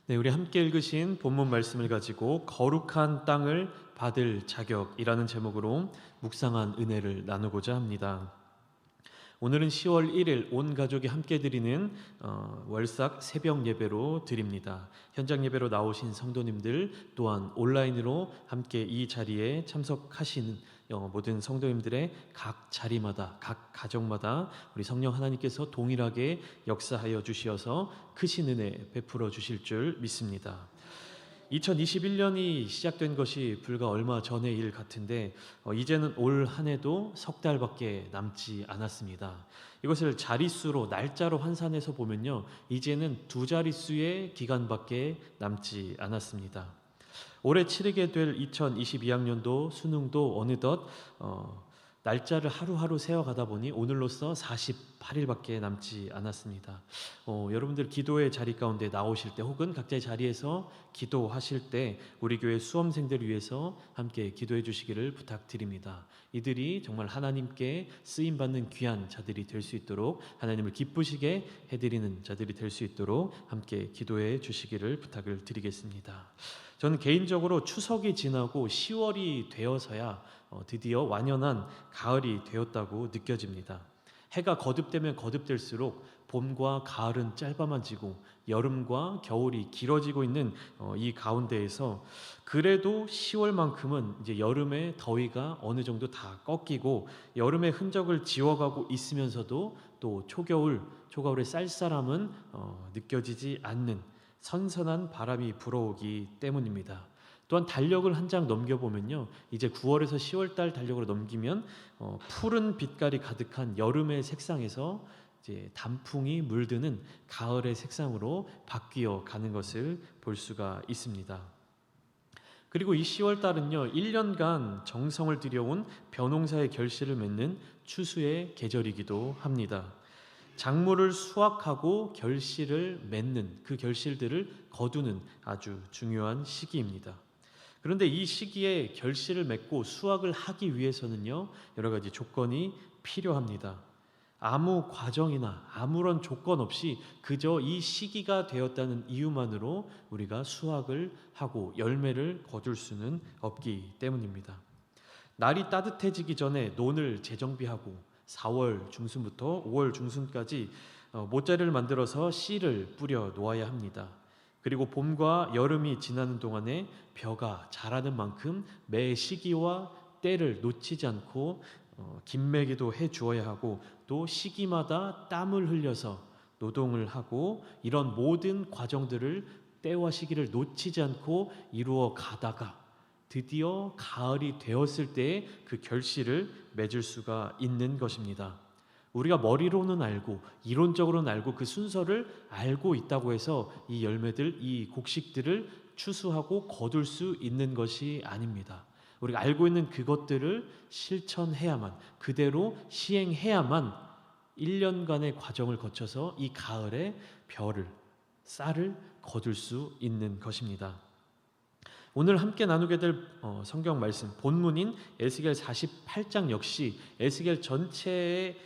네, 우리 함께 읽으신 본문 말씀을 가지고 거룩한 땅을 받을 자격이라는 제목으로 묵상한 은혜를 나누고자 합니다. 오늘은 10월 1일 온 가족이 함께 드리는 월삭 새벽 예배로 드립니다. 현장 예배로 나오신 성도님들 또한 온라인으로 함께 이 자리에 참석하시는 모든 성도님들의 각 자리마다 각 가정마다 우리 성령 하나님께서 동일하게 역사하여 주시어서 크신 은혜 베풀어 주실 줄 믿습니다. 2021년이 시작된 것이 불과 얼마 전의 일 같은데 이제는 올 한 해도 석 달밖에 남지 않았습니다. 이것을 자릿수로 날짜로 환산해서 보면요, 이제는 두 자릿수의 기간밖에 남지 않았습니다. 올해 치르게 될 2022학년도 수능도 어느덧 날짜를 하루하루 세어가다 보니 오늘로써 48일밖에 남지 않았습니다. 여러분들 기도의 자리 가운데 나오실 때 혹은 각자의 자리에서 기도하실 때 우리 교회 수험생들을 위해서 함께 기도해 주시기를 부탁드립니다. 이들이 정말 하나님께 쓰임받는 귀한 자들이 될 수 있도록, 하나님을 기쁘시게 해드리는 자들이 될 수 있도록 함께 기도해 주시기를 부탁을 드리겠습니다. 저는 개인적으로 추석이 지나고 10월이 되어서야 드디어 완연한 가을이 되었다고 느껴집니다. 해가 거듭되면 거듭될수록 봄과 가을은 짧아만 지고 여름과 겨울이 길어지고 있는 이 가운데에서 그래도 10월만큼은 이제 여름의 더위가 어느 정도 다 꺾이고 여름의 흔적을 지워가고 있으면서도 또 초겨울의 쌀쌀함은 느껴지지 않는 선선한 바람이 불어오기 때문입니다. 또한 달력을 한 장 넘겨보면요, 이제 9월에서 10월달 달력으로 넘기면 푸른 빛깔이 가득한 여름의 색상에서 이제 단풍이 물드는 가을의 색상으로 바뀌어 가는 것을 볼 수가 있습니다. 그리고 이 10월달은요, 1년간 정성을 들여온 벼농사의 결실을 맺는 추수의 계절이기도 합니다. 작물을 수확하고 결실을 맺는, 그 결실들을 거두는 아주 중요한 시기입니다. 그런데 이 시기에 결실을 맺고 수확을 하기 위해서는요, 여러 가지 조건이 필요합니다. 아무 과정이나 아무런 조건 없이 그저 이 시기가 되었다는 이유만으로 우리가 수확을 하고 열매를 거둘 수는 없기 때문입니다. 날이 따뜻해지기 전에 논을 재정비하고 4월 중순부터 5월 중순까지 모짜리를 만들어서 씨를 뿌려 놓아야 합니다. 그리고 봄과 여름이 지나는 동안에 벼가 자라는 만큼 매 시기와 때를 놓치지 않고 김매기도 해 주어야 하고, 또 시기마다 땀을 흘려서 노동을 하고, 이런 모든 과정들을 때와 시기를 놓치지 않고 이루어 가다가 드디어 가을이 되었을 때에 그 결실을 맺을 수가 있는 것입니다. 우리가 머리로는 알고 이론적으로는 알고 그 순서를 알고 있다고 해서 이 열매들, 이 곡식들을 추수하고 거둘 수 있는 것이 아닙니다. 우리가 알고 있는 그것들을 실천해야만, 그대로 시행해야만 1년간의 과정을 거쳐서 이 가을에 쌀을 거둘 수 있는 것입니다. 오늘 함께 나누게 될 성경 말씀 본문인 에스겔 48장 역시 에스겔 전체의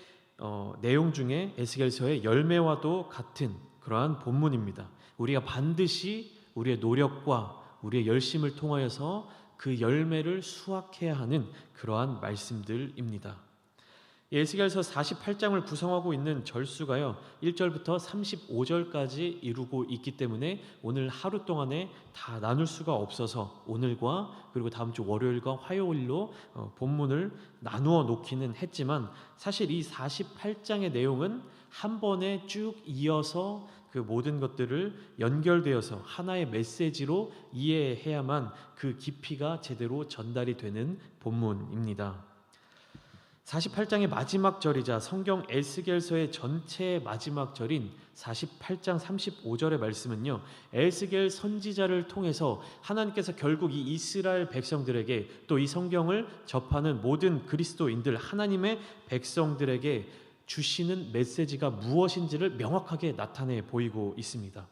내용 중에 에스겔서의 열매와도 같은 그러한 본문입니다. 우리가 반드시 우리의 노력과 우리의 열심을 통하여서 그 열매를 수확해야 하는 그러한 말씀들입니다. 에스겔서 48장을 구성하고 있는 절수가요, 1절부터 35절까지 이루고 있기 때문에 오늘 하루 동안에 다 나눌 수가 없어서 오늘과 그리고 다음 주 월요일과 화요일로 본문을 나누어 놓기는 했지만, 사실 이 48장의 내용은 한 번에 쭉 이어서 그 모든 것들을 연결되어서 하나의 메시지로 이해해야만 그 깊이가 제대로 전달이 되는 본문입니다. 48장의 마지막 절이자 성경 에스겔서의 전체의 마지막 절인 48장 35절의 말씀은요, 에스겔 선지자를 통해서 하나님께서 결국 이 이스라엘 백성들에게, 또 이 성경을 접하는 모든 그리스도인들, 하나님의 백성들에게 주시는 메시지가 무엇인지를 명확하게 나타내 보이고 있습니다.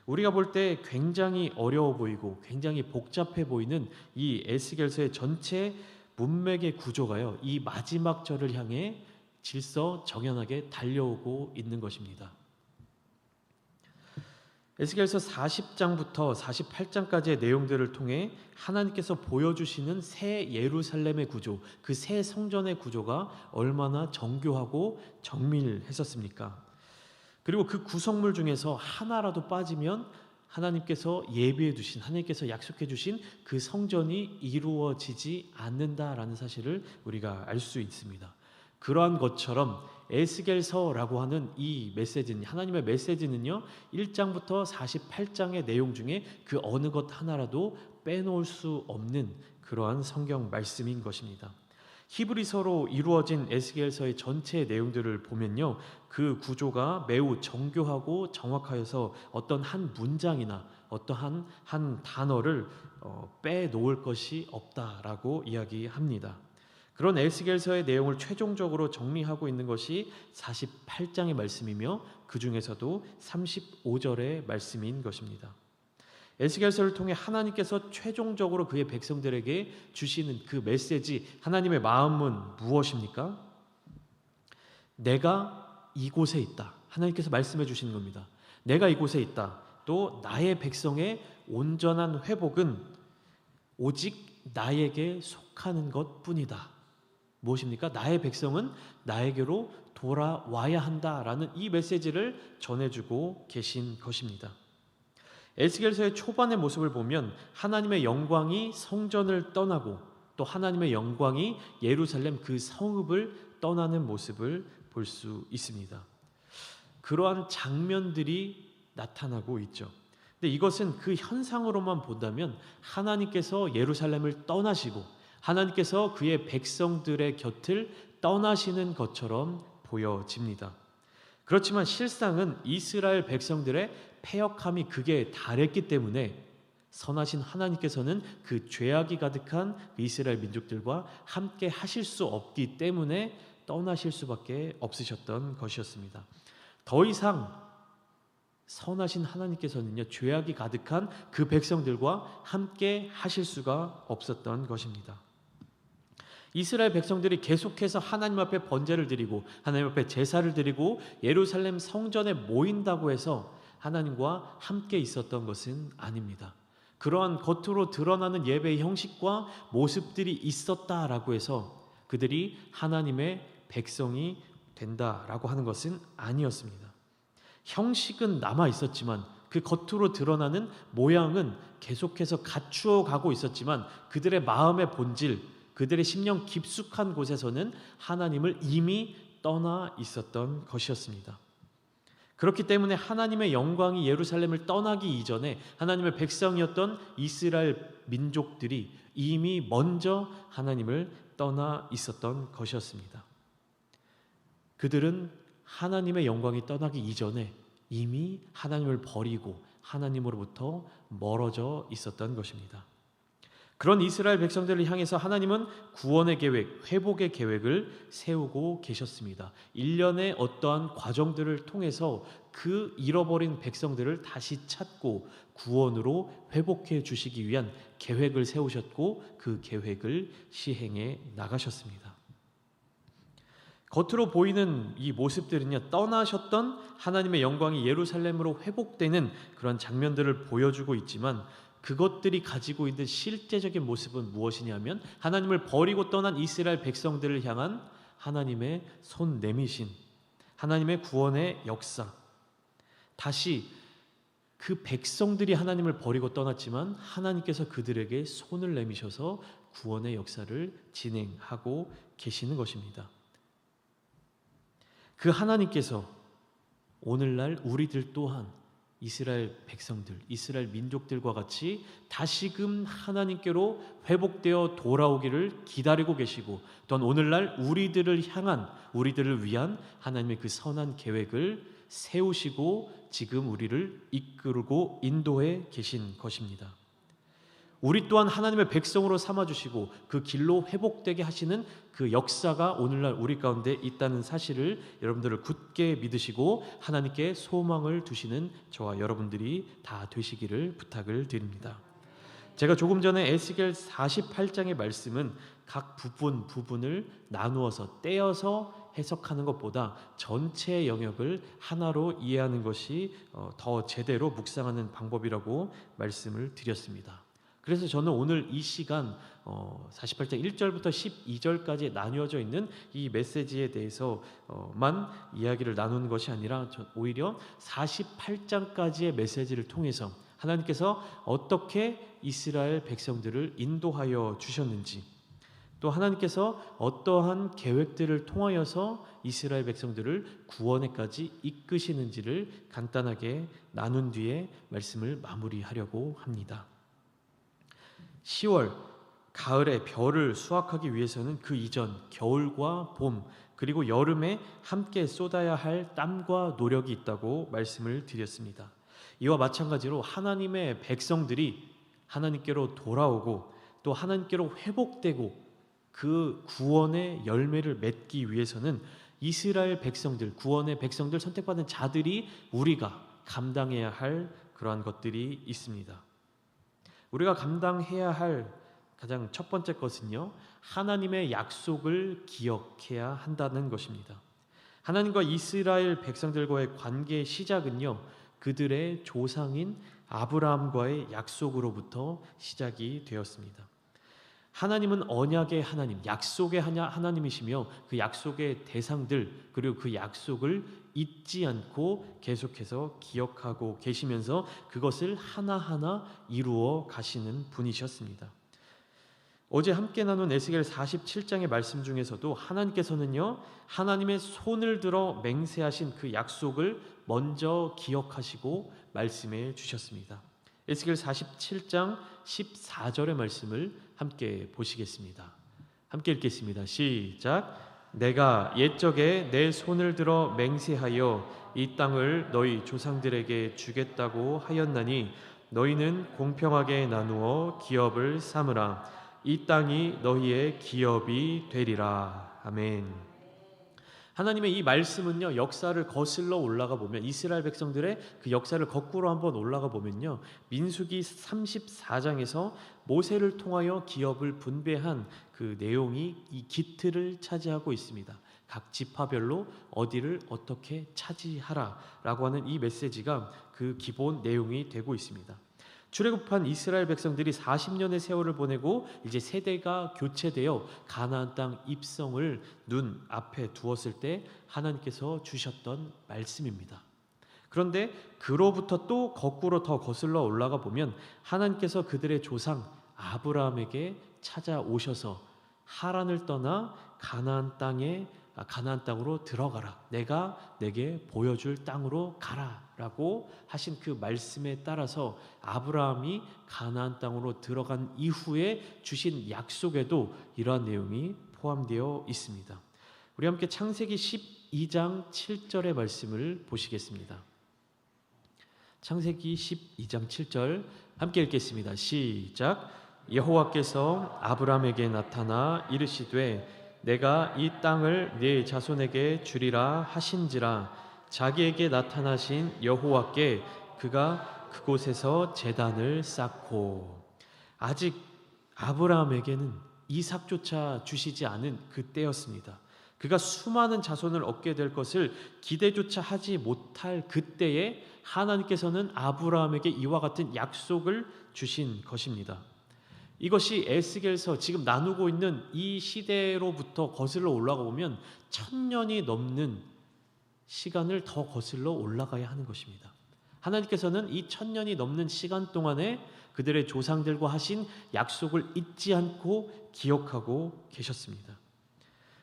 우리가 볼 때 굉장히 어려워 보이고 굉장히 복잡해 보이는 이 에스겔서의 전체 문맥의 구조가요, 이 마지막 절을 향해 질서정연하게 달려오고 있는 것입니다. 에스겔서 40장부터 48장까지의 내용들을 통해 하나님께서 보여주시는 새 예루살렘의 구조, 그 새 성전의 구조가 얼마나 정교하고 정밀했었습니까? 그리고 그 구성물 중에서 하나라도 빠지면 하나님께서 예비해 두신, 하나님께서 약속해 주신 그 성전이 이루어지지 않는다라는 사실을 우리가 알 수 있습니다. 그러한 것처럼 에스겔서라고 하는 이 메시지는, 하나님의 메시지는요, 1장부터 48장의 내용 중에 그 어느 것 하나라도 빼놓을 수 없는 그러한 성경 말씀인 것입니다. 히브리서로 이루어진 에스겔서의 전체 내용들을 보면요, 그 구조가 매우 정교하고 정확하여서 어떤 한 문장이나 어떠한 한 단어를 빼놓을 것이 없다라고 이야기합니다. 그런 에스겔서의 내용을 최종적으로 정리하고 있는 것이 48장의 말씀이며 그 중에서도 35절의 말씀인 것입니다. 에스겔서를 통해 하나님께서 최종적으로 그의 백성들에게 주시는 그 메시지, 하나님의 마음은 무엇입니까? 내가 이곳에 있다. 하나님께서 말씀해 주시는 겁니다. 내가 이곳에 있다. 또 나의 백성의 온전한 회복은 오직 나에게 속하는 것뿐이다. 무엇입니까? 나의 백성은 나에게로 돌아와야 한다라는 이 메시지를 전해주고 계신 것입니다. 에스겔서의 초반의 모습을 보면 하나님의 영광이 성전을 떠나고 또 하나님의 영광이 예루살렘 그 성읍을 떠나는 모습을 볼 수 있습니다. 그러한 장면들이 나타나고 있죠. 근데 이것은 그 현상으로만 본다면 하나님께서 예루살렘을 떠나시고 하나님께서 그의 백성들의 곁을 떠나시는 것처럼 보여집니다. 그렇지만 실상은 이스라엘 백성들의 패역함이 극에 달했기 때문에 선하신 하나님께서는 그 죄악이 가득한 이스라엘 민족들과 함께 하실 수 없기 때문에 떠나실 수밖에 없으셨던 것이었습니다. 더 이상 선하신 하나님께서는요, 죄악이 가득한 그 백성들과 함께 하실 수가 없었던 것입니다. 이스라엘 백성들이 계속해서 하나님 앞에 번제를 드리고 하나님 앞에 제사를 드리고 예루살렘 성전에 모인다고 해서 하나님과 함께 있었던 것은 아닙니다. 그러한 겉으로 드러나는 예배의 형식과 모습들이 있었다라고 해서 그들이 하나님의 백성이 된다라고 하는 것은 아니었습니다. 형식은 남아 있었지만 그 겉으로 드러나는 모양은 계속해서 갖추어 가고 있었지만 그들의 마음의 본질, 그들의 심령 깊숙한 곳에서는 하나님을 이미 떠나 있었던 것이었습니다. 그렇기 때문에 하나님의 영광이 예루살렘을 떠나기 이전에 하나님의 백성이었던 이스라엘 민족들이 이미 먼저 하나님을 떠나 있었던 것이었습니다. 그들은 하나님의 영광이 떠나기 이전에 이미 하나님을 버리고 하나님으로부터 멀어져 있었던 것입니다. 그런 이스라엘 백성들을 향해서 하나님은 구원의 계획, 회복의 계획을 세우고 계셨습니다. 일련의 어떠한 과정들을 통해서 그 잃어버린 백성들을 다시 찾고 구원으로 회복해 주시기 위한 계획을 세우셨고 그 계획을 시행해 나가셨습니다. 겉으로 보이는 이 모습들은요, 떠나셨던 하나님의 영광이 예루살렘으로 회복되는 그런 장면들을 보여주고 있지만 그것들이 가지고 있는 실제적인 모습은 무엇이냐면 하나님을 버리고 떠난 이스라엘 백성들을 향한 하나님의 손 내미신 하나님의 구원의 역사, 다시 그 백성들이 하나님을 버리고 떠났지만 하나님께서 그들에게 손을 내미셔서 구원의 역사를 진행하고 계시는 것입니다. 그 하나님께서 오늘날 우리들 또한 이스라엘 백성들, 이스라엘 민족들과 같이 다시금 하나님께로 회복되어 돌아오기를 기다리고 계시고 또한 오늘날 우리들을 향한, 우리들을 위한 하나님의 그 선한 계획을 세우시고 지금 우리를 이끌고 인도해 계신 것입니다. 우리 또한 하나님의 백성으로 삼아주시고 그 길로 회복되게 하시는 그 역사가 오늘날 우리 가운데 있다는 사실을 여러분들을 굳게 믿으시고 하나님께 소망을 두시는 저와 여러분들이 다 되시기를 부탁을 드립니다. 제가 조금 전에 에스겔 48장의 말씀은 각 부분을 나누어서 떼어서 해석하는 것보다 전체 영역을 하나로 이해하는 것이 더 제대로 묵상하는 방법이라고 말씀을 드렸습니다. 그래서 저는 오늘 이 시간 48장 1절부터 12절까지 나뉘어져 있는 이 메시지에 대해서만 이야기를 나누는 것이 아니라 오히려 48장까지의 메시지를 통해서 하나님께서 어떻게 이스라엘 백성들을 인도하여 주셨는지, 또 하나님께서 어떠한 계획들을 통하여서 이스라엘 백성들을 구원에까지 이끄시는지를 간단하게 나눈 뒤에 말씀을 마무리하려고 합니다. 10월 가을에 벼를 수확하기 위해서는 그 이전 겨울과 봄 그리고 여름에 함께 쏟아야 할 땀과 노력이 있다고 말씀을 드렸습니다. 이와 마찬가지로 하나님의 백성들이 하나님께로 돌아오고 또 하나님께로 회복되고 그 구원의 열매를 맺기 위해서는 이스라엘 백성들, 구원의 백성들 선택받은 자들이 우리가 감당해야 할 그러한 것들이 있습니다. 우리가 감당해야 할 가장 첫 번째 것은요, 하나님의 약속을 기억해야 한다는 것입니다. 하나님과 이스라엘 백성들과의 관계의 시작은요, 그들의 조상인 아브라함과의 약속으로부터 시작이 되었습니다. 하나님은 언약의 하나님, 약속의 하나님이시며 그 약속의 대상들 그리고 그 약속을 잊지 않고 계속해서 기억하고 계시면서 그것을 하나하나 이루어 가시는 분이셨습니다. 어제 함께 나눈 에스겔 47장의 말씀 중에서도 하나님께서는요, 하나님의 손을 들어 맹세하신 그 약속을 먼저 기억하시고 말씀해 주셨습니다. 에스겔 47장 14절의 말씀을 함께 보시겠습니다. 함께 읽겠습니다. 시작. 내가 옛적에 내 손을 들어 맹세하여 이 땅을 너희 조상들에게 주겠다고 하였나니 너희는 공평하게 나누어 기업을 삼으라. 이 땅이 너희의 기업이 되리라. 아멘. 하나님의 이 말씀은요, 역사를 거슬러 올라가 보면 이스라엘 백성들의 그 역사를 거꾸로 한번 올라가 보면요, 민수기 34장에서 모세를 통하여 기업을 분배한 그 내용이 이 기틀을 차지하고 있습니다. 각 지파별로 어디를 어떻게 차지하라라고 하는 이 메시지가 그 기본 내용이 되고 있습니다. 출애굽한 이스라엘 백성들이 40년의 세월을 보내고 이제 세대가 교체되어 가나안 땅 입성을 눈 앞에 두었을 때 하나님께서 주셨던 말씀입니다. 그런데 그로부터 또 거꾸로 더 거슬러 올라가 보면 하나님께서 그들의 조상 아브라함에게 찾아오셔서 하란을 떠나 가나안 땅으로 들어가라. 내가 내게 보여줄 땅으로 가라라고 하신 그 말씀에 따라서 아브라함이 가나안 땅으로 들어간 이후에 주신 약속에도 이러한 내용이 포함되어 있습니다. 우리 함께 창세기 12장 7절의 말씀을 보시겠습니다. 창세기 12장 7절 함께 읽겠습니다. 시작. 여호와께서 아브라함에게 나타나 이르시되 내가 이 땅을 네 자손에게 주리라 하신지라. 자기에게 나타나신 여호와께 그가 그곳에서 제단을 쌓고. 아직 아브라함에게는 이삭조차 주시지 않은 그때였습니다. 그가 수많은 자손을 얻게 될 것을 기대조차 하지 못할 그때에 하나님께서는 아브라함에게 이와 같은 약속을 주신 것입니다. 이것이 에스겔서 지금 나누고 있는 이 시대로부터 거슬러 올라가 보면 1000년이 넘는 시간을 더 거슬러 올라가야 하는 것입니다. 하나님께서는 이 1000년이 넘는 시간 동안에 그들의 조상들과 하신 약속을 잊지 않고 기억하고 계셨습니다.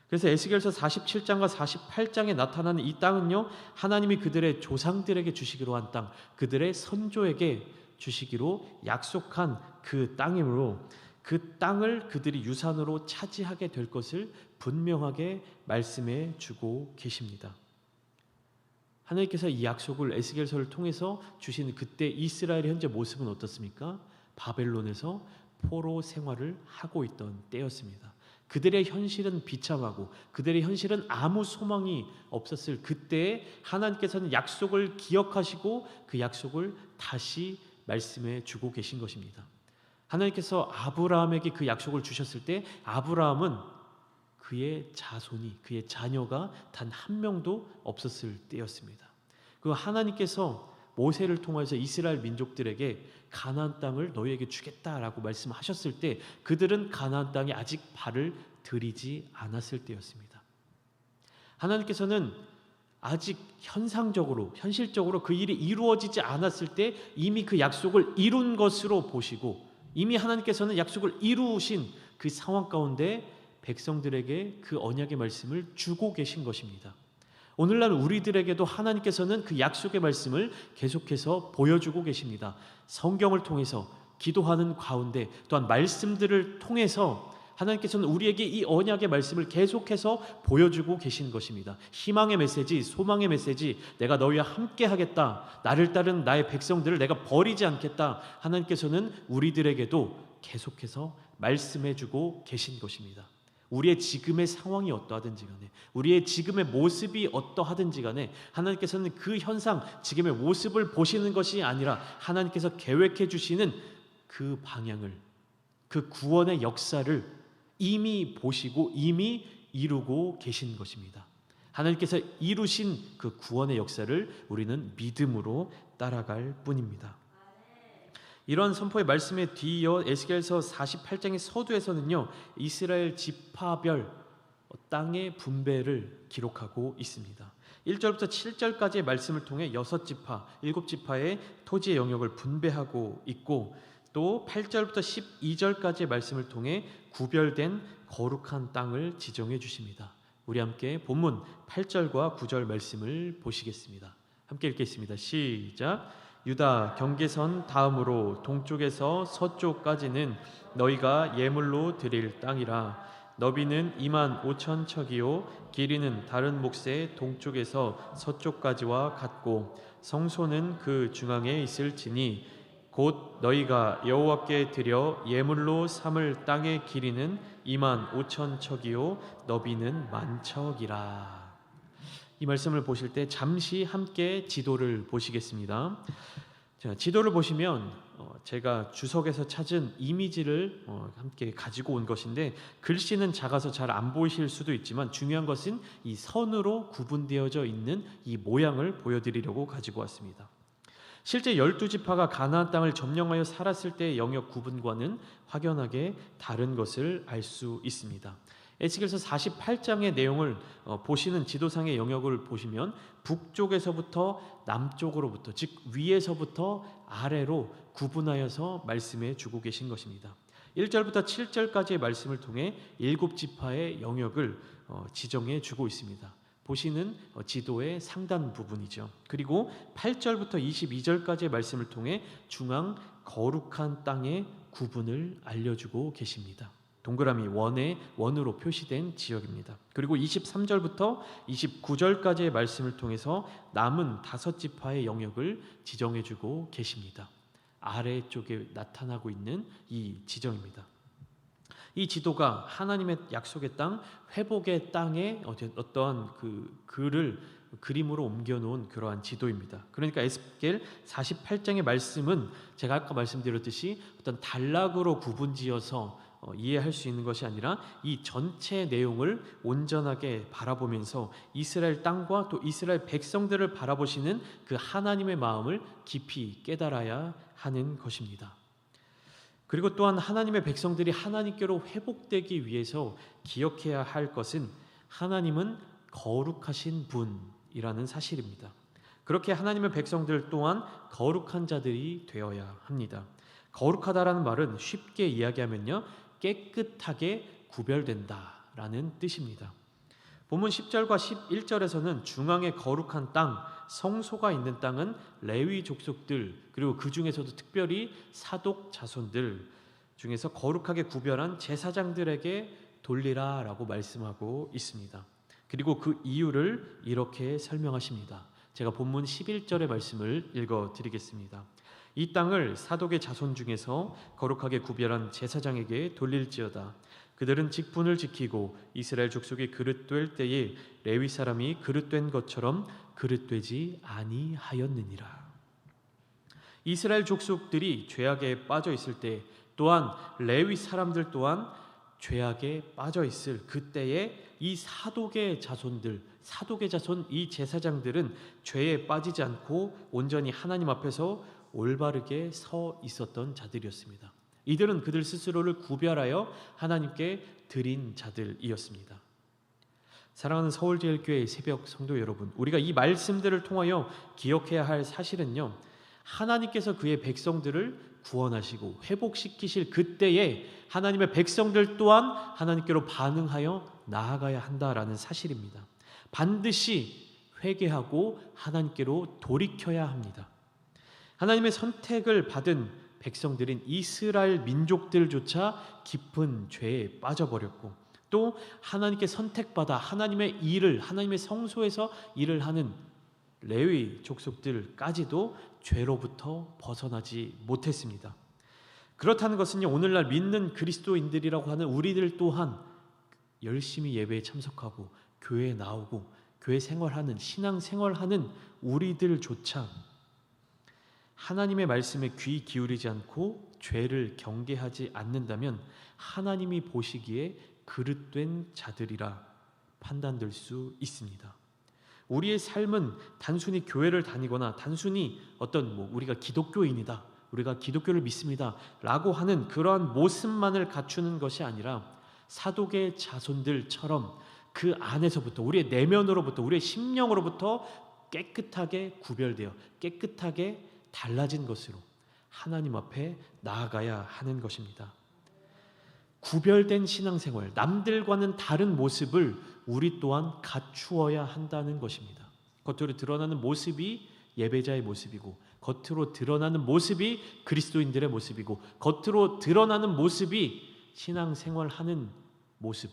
그래서 에스겔서 47장과 48장에 나타나는 이 땅은요, 하나님이 그들의 조상들에게 주시기로 한 땅, 그들의 선조에게 주시기로 약속한 그 땅이므로 그 땅을 그들이 유산으로 차지하게 될 것을 분명하게 말씀해 주고 계십니다. 하나님께서 이 약속을 에스겔서를 통해서 주신 그때 이스라엘의 현재 모습은 어떻습니까? 바벨론에서 포로 생활을 하고 있던 때였습니다. 그들의 현실은 비참하고 그들의 현실은 아무 소망이 없었을 그때에 하나님께서는 약속을 기억하시고 그 약속을 다시 말씀해 주고 계신 것입니다. 하나님께서 아브라함에게 그 약속을 주셨을 때 아브라함은 그의 자손이, 그의 자녀가 단 한 명도 없었을 때였습니다. 그 하나님께서 모세를 통해서 이스라엘 민족들에게 가나안 땅을 너희에게 주겠다라고 말씀하셨을 때 그들은 가나안 땅에 아직 발을 들이지 않았을 때였습니다. 하나님께서는 아직 현실적으로 그 일이 이루어지지 않았을 때 이미 그 약속을 이룬 것으로 보시고, 이미 하나님께서는 약속을 이루신 그 상황 가운데 백성들에게 그 언약의 말씀을 주고 계신 것입니다. 오늘날 우리들에게도 하나님께서는 그 약속의 말씀을 계속해서 보여주고 계십니다. 성경을 통해서, 기도하는 가운데, 또한 말씀들을 통해서 하나님께서는 우리에게 이 언약의 말씀을 계속해서 보여주고 계신 것입니다. 희망의 메시지, 소망의 메시지, 내가 너희와 함께 하겠다, 나를 따른 나의 백성들을 내가 버리지 않겠다, 하나님께서는 우리들에게도 계속해서 말씀해주고 계신 것입니다. 우리의 지금의 상황이 어떠하든지 간에, 우리의 지금의 모습이 어떠하든지 간에 하나님께서는 그 현상, 지금의 모습을 보시는 것이 아니라 하나님께서 계획해 주시는 그 방향을, 그 구원의 역사를 이미 보시고 이미 이루고 계신 것입니다. 하나님께서 이루신 그 구원의 역사를 우리는 믿음으로 따라갈 뿐입니다. 이런 선포의 말씀에 뒤이어 에스겔서 48장의 서두에서는요, 이스라엘 지파별 땅의 분배를 기록하고 있습니다. 1절부터 7절까지의 말씀을 통해 6지파, 7지파의 토지의 영역을 분배하고 있고, 또 8절부터 12절까지의 말씀을 통해 구별된 거룩한 땅을 지정해 주십니다. 우리 함께 본문 8절과 9절 말씀을 보시겠습니다. 함께 읽겠습니다. 시작. 유다 경계선 다음으로 동쪽에서 서쪽까지는 너희가 예물로 드릴 땅이라. 너비는 25,000척이요 길이는 다른 몫의 동쪽에서 서쪽까지와 같고 성소는 그 중앙에 있을지니 곧 너희가 여호와께 드려 예물로 삼을 땅의 길이는 25,000척이요 너비는 10,000척이라. 이 말씀을 보실 때 잠시 함께 지도를 보시겠습니다. 자, 지도를 보시면 제가 주석에서 찾은 이미지를 함께 가지고 온 것인데, 글씨는 작아서 잘 안 보이실 수도 있지만 중요한 것은 이 선으로 구분되어져 있는 이 모양을 보여드리려고 가지고 왔습니다. 실제 12지파가 가나안 땅을 점령하여 살았을 때의 영역 구분과는 확연하게 다른 것을 알 수 있습니다. 에스겔서 48장의 내용을 보시는 지도상의 영역을 보시면 북쪽에서부터 남쪽으로부터, 즉 위에서부터 아래로 구분하여서 말씀해 주고 계신 것입니다. 1절부터 7절까지의 말씀을 통해 7지파의 영역을 지정해 주고 있습니다. 보시는 지도의 상단 부분이죠. 그리고 8절부터 22절까지의 말씀을 통해 중앙 거룩한 땅의 구분을 알려주고 계십니다. 동그라미 원으로 표시된 지역입니다. 그리고 23절부터 29절까지의 말씀을 통해서 남은 5지파의 영역을 지정해주고 계십니다. 아래쪽에 나타나고 있는 이 지정입니다. 이 지도가 하나님의 약속의 땅, 회복의 땅에 어떠한 그 글을 그림으로 옮겨놓은 그러한 지도입니다. 그러니까 에스겔 48장의 말씀은 제가 아까 말씀드렸듯이 어떤 단락으로 구분지어서 이해할 수 있는 것이 아니라 이 전체 내용을 온전하게 바라보면서 이스라엘 땅과 또 이스라엘 백성들을 바라보시는 그 하나님의 마음을 깊이 깨달아야 하는 것입니다. 그리고 또한 하나님의 백성들이 하나님께로 회복되기 위해서 기억해야 할 것은 하나님은 거룩하신 분이라는 사실입니다. 그렇게 하나님의 백성들 또한 거룩한 자들이 되어야 합니다. 거룩하다라는 말은 쉽게 이야기하면요, 깨끗하게 구별된다라는 뜻입니다. 본문 10절과 11절에서는 중앙에 거룩한 땅, 성소가 있는 땅은 레위 족속들, 그리고 그 중에서도 특별히 사독 자손들 중에서 거룩하게 구별한 제사장들에게 돌리라라고 말씀하고 있습니다. 그리고 그 이유를 이렇게 설명하십니다. 제가 본문 11절의 말씀을 읽어드리겠습니다. 이 땅을 사독의 자손 중에서 거룩하게 구별한 제사장에게 돌릴지어다. 그들은 직분을 지키고 이스라엘 족속이 그릇될 때에 레위 사람이 그릇된 것처럼 그릇되지 아니하였느니라. 이스라엘 족속들이 죄악에 빠져 있을 때, 또한 레위 사람들 또한 죄악에 빠져 있을 그때에 이 사독의 자손 이 제사장들은 죄에 빠지지 않고 온전히 하나님 앞에서 올바르게 서 있었던 자들이었습니다. 이들은 그들 스스로를 구별하여 하나님께 드린 자들이었습니다. 사랑하는 서울제일교회 새벽 성도 여러분, 우리가 이 말씀들을 통하여 기억해야 할 사실은요, 하나님께서 그의 백성들을 구원하시고 회복시키실 그때에 하나님의 백성들 또한 하나님께로 반응하여 나아가야 한다라는 사실입니다. 반드시 회개하고 하나님께로 돌이켜야 합니다. 하나님의 선택을 받은 백성들인 이스라엘 민족들조차 깊은 죄에 빠져버렸고, 또 하나님께 선택받아 하나님의 일을, 하나님의 성소에서 일을 하는 레위 족속들까지도 죄로부터 벗어나지 못했습니다. 그렇다는 것은요, 오늘날 믿는 그리스도인들이라고 하는 우리들 또한 열심히 예배에 참석하고 교회에 나오고 교회 생활하는, 신앙 생활하는 우리들조차 하나님의 말씀에 귀 기울이지 않고 죄를 경계하지 않는다면 하나님이 보시기에 그릇된 자들이라 판단될 수 있습니다. 우리의 삶은 단순히 교회를 다니거나 단순히 우리가 기독교인이다, 우리가 기독교를 믿습니다 라고 하는 그러한 모습만을 갖추는 것이 아니라 사독의 자손들처럼 그 안에서부터, 우리의 내면으로부터, 우리의 심령으로부터 깨끗하게 구별되어 깨끗하게 달라진 것으로 하나님 앞에 나아가야 하는 것입니다. 구별된 신앙생활, 남들과는 다른 모습을 우리 또한 갖추어야 한다는 것입니다. 겉으로 드러나는 모습이 예배자의 모습이고, 겉으로 드러나는 모습이 그리스도인들의 모습이고, 겉으로 드러나는 모습이 신앙생활하는 모습,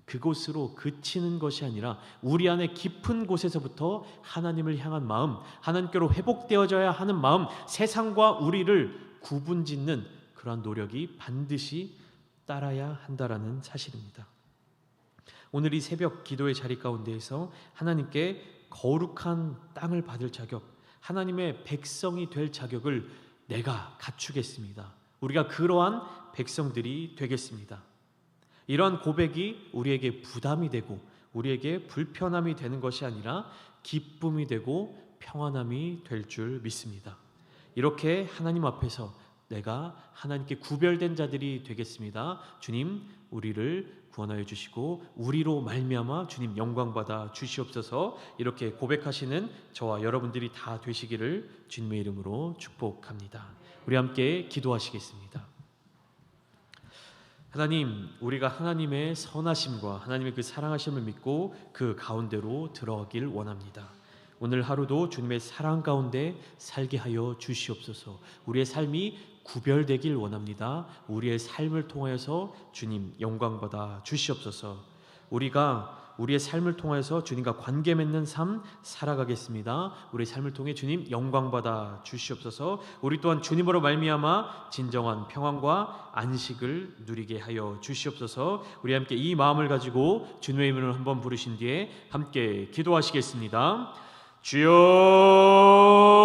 그곳으로 그치는 것이 아니라 우리 안에 깊은 곳에서부터 하나님을 향한 마음, 하나님께로 회복되어져야 하는 마음, 세상과 우리를 구분짓는 그러한 노력이 반드시 따라야 한다라는 사실입니다. 오늘 이 새벽 기도의 자리 가운데에서 하나님께 거룩한 땅을 받을 자격, 하나님의 백성이 될 자격을 내가 갖추겠습니다. 우리가 그러한 백성들이 되겠습니다. 이러한 고백이 우리에게 부담이 되고 우리에게 불편함이 되는 것이 아니라 기쁨이 되고 평안함이 될 줄 믿습니다. 이렇게 하나님 앞에서 내가 하나님께 구별된 자들이 되겠습니다. 주님, 우리를 구원하여 주시고 우리로 말미암아 주님 영광 받아 주시옵소서. 이렇게 고백하시는 저와 여러분들이 다 되시기를 주님의 이름으로 축복합니다. 우리 함께 기도하시겠습니다. 하나님, 우리가 하나님의 선하심과 하나님의 그 사랑하심을 믿고 그 가운데로 들어가길 원합니다. 오늘 하루도 주님의 사랑 가운데 살게 하여 주시옵소서. 우리의 삶이 구별되길 원합니다. 우리의 삶을 통하여서 주님 영광 받아 주시옵소서. 우리가 우리의 삶을 통해서 주님과 관계 맺는 삶 살아가겠습니다. 우리의 삶을 통해 주님 영광 받아 주시옵소서. 우리 또한 주님으로 말미암아 진정한 평안과 안식을 누리게 하여 주시옵소서. 우리 함께 이 마음을 가지고 주님의 이름을 한번 부르신 뒤에 함께 기도하시겠습니다. 주여